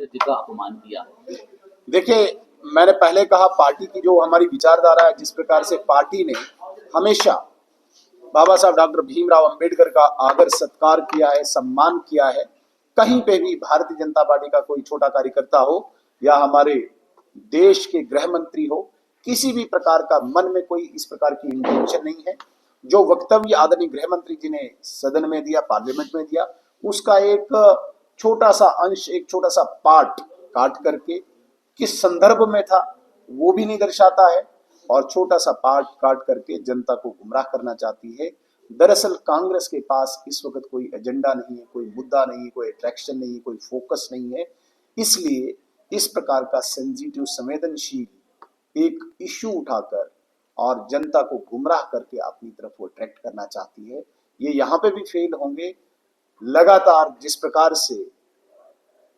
जी का अपमान किया। देखिए, मैंने पहले कहा पार्टी की जो हमारी विचारधारा है, जिस प्रकार से पार्टी ने हमेशा बाबा साहब डॉक्टर भीमराव अंबेडकर का आदर सत्कार किया है, सम्मान किया है। कहीं पे भी भारतीय जनता पार्टी का कोई छोटा कार्यकर्ता हो या हमारे देश के गृह मंत्री हो, किसी भी प्रकार का मन में कोई इस प्रकार की इंटेंशन नहीं है। जो वक्तव्य आदरणीय गृह मंत्री जी ने सदन में दिया, पार्लियामेंट में दिया, उसका एक छोटा सा अंश, एक छोटा सा पार्ट काट करके किस संदर्भ में था वो भी नहीं दर्शाता है, और छोटा सा पार्ट काट करके जनता को गुमराह करना चाहती है। दरअसल कांग्रेस के पास इस वक्त कोई एजेंडा नहीं है, कोई मुद्दा नहीं है, कोई अट्रैक्शन नहीं है, कोई फोकस नहीं है। इसलिए इस प्रकार का सेंसिटिव, संवेदनशील एक इश्यू उठाकर और जनता को गुमराह करके अपनी तरफ वो अट्रैक्ट करना चाहती है। ये यहाँ पे भी फेल होंगे। लगातार जिस प्रकार से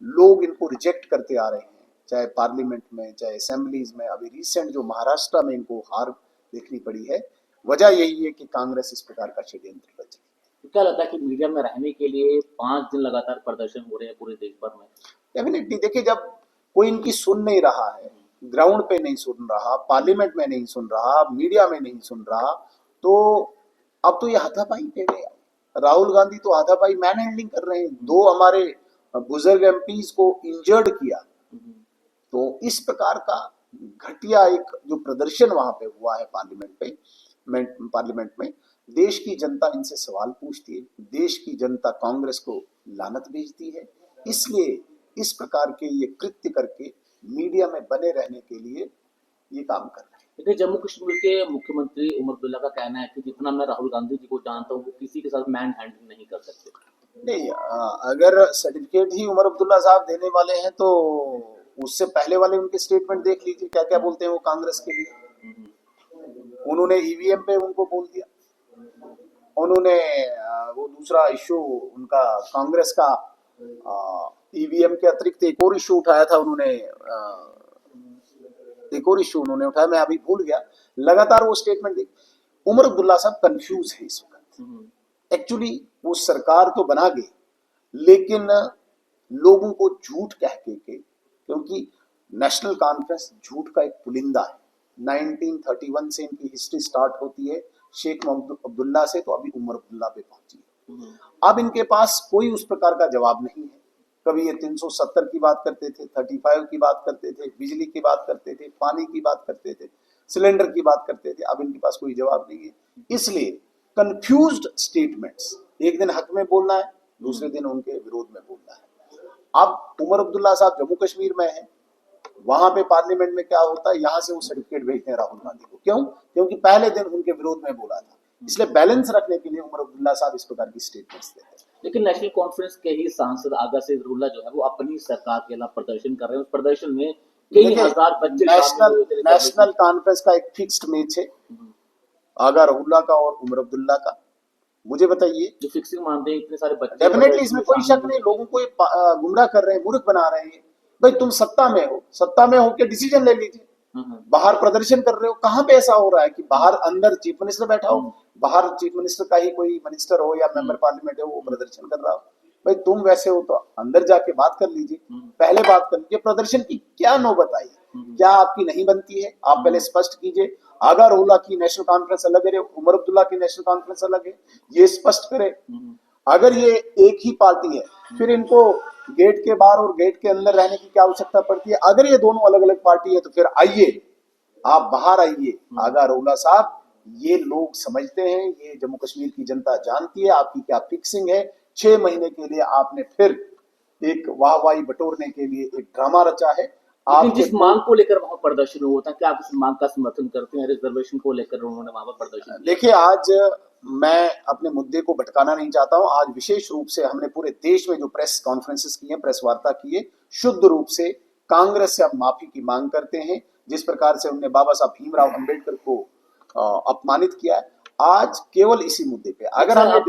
लोग इनको रिजेक्ट करते आ रहे हैं, चाहे पार्लियामेंट में, चाहे असेंबलीज में, अभी रिसेंट जो महाराष्ट्र में इनको हार देखनी पड़ी है, वजह यही है कि कांग्रेस इस प्रकार का षड्यंत्र रची। तो क्या लगता है कि मीडिया में रहने के लिए 5 दिन लगातार प्रदर्शन हो रहे हैं पूरे देश भर में? डेफिनेटली देखिए, जब कोई इनकी सुन नहीं रहा है, ग्राउंड पे नहीं सुन रहा, पार्लियामेंट में नहीं सुन रहा, मीडिया में नहीं सुन रहा, तो अब तो ये हाथापाई पे गया। राहुल गांधी तो हाथापाई मैन हैंडलिंग कर रहे हैं, 2 हमारे बुजुर्ग एमपीज को इंजर्ड किया। तो इस प्रकार का घटिया एक जो प्रदर्शन वहां पे हुआ है पार्लियामेंट में, देश की जनता इनसे सवाल पूछती है, देश की जनता कांग्रेस को लानत भेजती है। इसलिए इस प्रकार के ये कृत्य करके मीडिया में बने रहने के लिए ये काम कर रहे हैं। देखिए, जम्मू कश्मीर के मुख्यमंत्री उमर अब्दुल्ला का कहना है कि जितना मैं राहुल गांधी जी को जानता हूँ, वो किसी के साथ मैन हैंडलिंग नहीं कर सकते। नहीं, अगर सर्टिफिकेट ही उमर अब्दुल्ला साहब देने वाले हैं तो उससे पहले वाले उनके स्टेटमेंट देख लीजिए, क्या क्या बोलते हैं वो कांग्रेस के लिए। उन्होंने ईवीएम पे उनको बोल दिया, उन्होंने वो दूसरा इश्यू उनका कांग्रेस का ईवीएम के अतिरिक्त एक और इश्यू उठाया था उन्होंने, एक और इश्यू उन्होंने उठाया, मैं अभी भूल गया। लगातार वो स्टेटमेंट दी। उमर अब्दुल्ला साहब कंफ्यूज है इस वक्त। एक्चुअली वो सरकार तो बना गई, लेकिन लोगों को झूठ कह के, क्योंकि नेशनल कॉन्फ्रेंस झूठ का एक पुलिंदा है। 1931 से इनकी हिस्ट्री स्टार्ट होती है, शेख मोहम्मद अब्दुल्ला से, तो अभी उमर अब्दुल्ला पे पहुंची है। अब इनके पास कोई उस प्रकार का जवाब नहीं है। कभी ये 370 की बात करते थे, 35 की बात करते थे, बिजली की बात करते थे, पानी की बात करते थे, सिलेंडर की बात करते थे। अब इनके पास कोई जवाब नहीं है। इसलिए कंफ्यूज्ड स्टेटमेंट्स, एक दिन हक में बोलना है, दूसरे दिन उनके विरोध में बोलना है। अब उमर अब्दुल्ला साहब जम्मू कश्मीर में है, वहां पे पार्लियामेंट में क्या होता है, यहाँ से वो सर्टिफिकेट भेजते हैं राहुल गांधी को। क्यों? क्योंकि पहले दिन उनके विरोध में बोला था। इसलिए बैलेंस रखने के लिए उमर अब्दुल्ला साहब इस प्रकार की स्टेटमेंट्स देते हैं। लेकिन नेशनल कॉन्फ्रेंस के ही सांसद आगा सिद्दीकुल्ला जो है वो अपनी सरकार के खिलाफ प्रदर्शन कर रहे हैं। उस प्रदर्शन में कई हजार बच्चे नेशनल कॉन्फ्रेंस का एक फिक्स्ड मैच है, आगा रहुल्ला का और उमर अब्दुल्ला का। मुझे बताइए, जो फिक्सिंग मानते हैं इतने सारे बच्चे, डेफिनेटली इसमें कोई शक नहीं, लोगों को गुमराह कर रहे हैं, मूर्ख बना रहे हैं। भाई तुम सत्ता में हो, सत्ता में होकर डिसीजन ले लीजिए। बाहर प्रदर्शन कर रहे हो, कहां पे ऐसा हो रहा है कि बाहर, अंदर चीफ मिनिस्टर बैठा हो, बाहर चीफ मिनिस्टर का ही कोई मिनिस्टर हो या मेंबर पार्लियामेंट हो, वो प्रदर्शन कर रहा हो। भाई तुम वैसे हो तो अंदर जाके बात कर लीजिए, पहले बात कर लीजिए। प्रदर्शन की क्या नौबत आई? क्या आपकी नहीं बनती है? आप पहले स्पष्ट कीजिए। आगा रहुल्ला की नेशनल कॉन्फ्रेंस अलग है, उमर अब्दुल्ला की नेशनल कॉन्फ्रेंस अलग है, ये स्पष्ट करे। अगर ये एक ही पार्टी है, फिर इनको गेट के बाहर और गेट के अंदर रहने की क्या आवश्यकता पड़ती है? अगर ये दोनों अलग अलग पार्टी है तो फिर आइए, आप बाहर आइए। आगा रहुल्ला साहब, ये लोग समझते हैं, ये जम्मू कश्मीर की जनता जानती है आपकी क्या फिक्सिंग है। 6 महीने के लिए आपने फिर एक वाहवाही बटोरने के लिए एक ड्रामा रचा है। आप जिस मांग को लेकर वहां प्रदर्शन हुआ था, क्या आप इस मांग का समर्थन करते हैं? रिजर्वेशन को लेकर उन्होंने वहां पर प्रदर्शन। देखिए, आज मैं अपने मुद्दे को भटकाना नहीं चाहता हूं। आज विशेष रूप से हमने पूरे देश में जो प्रेस कॉन्फ्रेंसेस की है, प्रेस वार्ता की है, शुद्ध रूप से कांग्रेस से अब माफी की मांग करते हैं। जिस प्रकार से उन्होंने बाबा साहब भीमराव अंबेडकर को अपमानित किया है, आज केवल इसी मुद्दे पे अगर हम